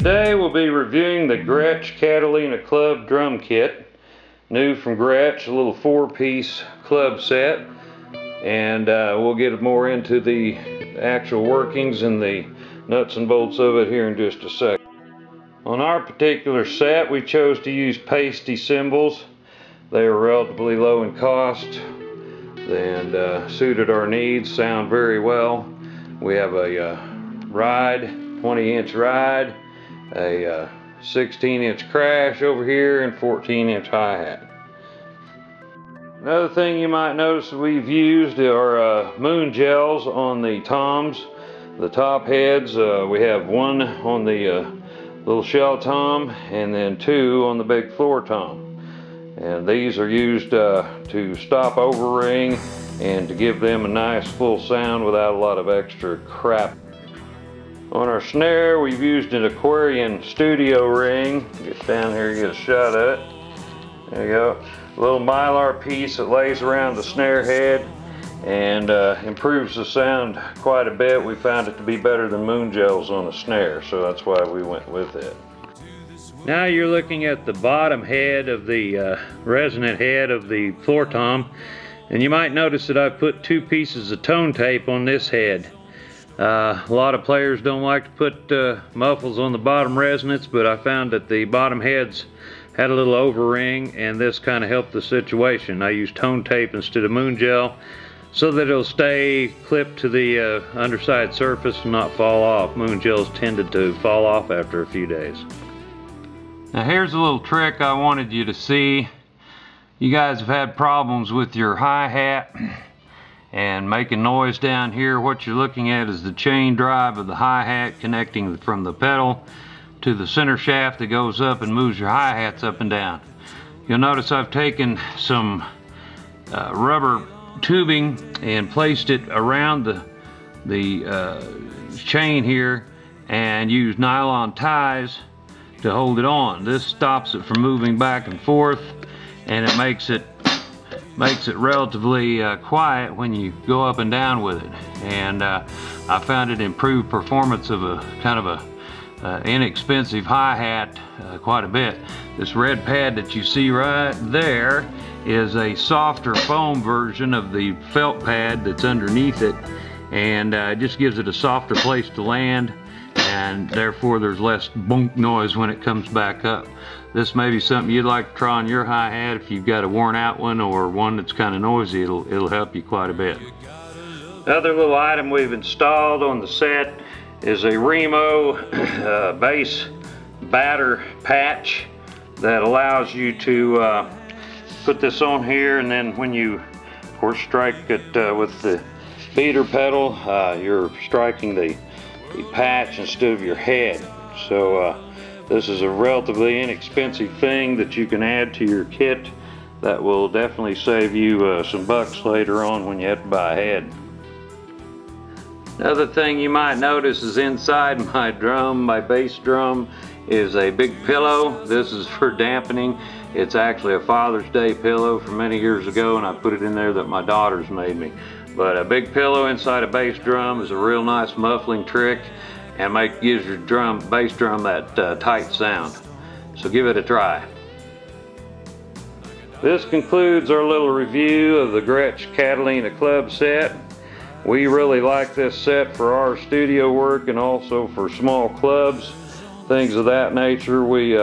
Today we'll be reviewing the GRETCH Catalina Club drum kit, new from GRETCH, a little 4-piece club set, and we'll get more into the actual workings and the nuts and bolts of it here in just a sec. On our particular set, we chose to use pasty cymbals. They are relatively low in cost and suited our needs, sound very well. We have a ride, 20-inch ride, a 16-inch crash over here, and 14-inch hi-hat. Another thing you might notice we've used are moon gels on the toms, the top heads. We have one on the little shell tom and then 2 on the big floor tom. And these are used to stop overring and to give them a nice full sound without a lot of extra crap. On our snare, we've used an Aquarian studio ring. Get down here and get a shot at it. There you go. A little mylar piece that lays around the snare head and improves the sound quite a bit. We found it to be better than moon gels on a snare, so that's why we went with it. Now you're looking at the bottom head of the resonant head of the floor tom, and you might notice that I've put 2 pieces of tone tape on this head. A lot of players don't like to put muffles on the bottom resonance, but I found that the bottom heads had a little overring, and this kind of helped the situation. I used tone tape instead of moon gel so that it'll stay clipped to the underside surface and not fall off. Moon gels tended to fall off after a few days. Now here's a little trick I wanted you to see. You guys have had problems with your hi-hat and making noise down here. What you're looking at is the chain drive of the hi-hat connecting from the pedal to the center shaft that goes up and moves your hi-hats up and down. You'll notice I've taken some rubber tubing and placed it around the chain here and used nylon ties to hold it on. This stops it from moving back and forth, and it makes it relatively quiet when you go up and down with it. And I found it improved performance of a kind of a inexpensive hi-hat quite a bit. This red pad that you see right there is a softer foam version of the felt pad that's underneath it, and it just gives it a softer place to land, and therefore there's less bonk noise when it comes back up. This may be something you'd like to try on your hi-hat. If you've got a worn out one or one that's kind of noisy, it'll help you quite a bit. Another little item we've installed on the set is a Remo bass batter patch that allows you to put this on here, and then when you of course strike it with the beater pedal, you're striking the patch instead of your head. So this is a relatively inexpensive thing that you can add to your kit that will definitely save you some bucks later on when you have to buy a head. Another thing you might notice is inside my drum, my bass drum, is a big pillow. This is for dampening. It's actually a Father's Day pillow from many years ago, and I put it in there that my daughters made me. But a big pillow inside a bass drum is a real nice muffling trick and gives your bass drum that tight sound. So give it a try. This concludes our little review of the GRETCH Catalina Club set. We really like this set for our studio work and also for small clubs, things of that nature. We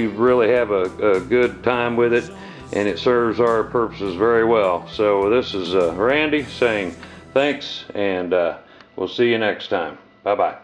really have a good time with it, and it serves our purposes very well. So this is Randy saying thanks, and we'll see you next time. Bye-bye.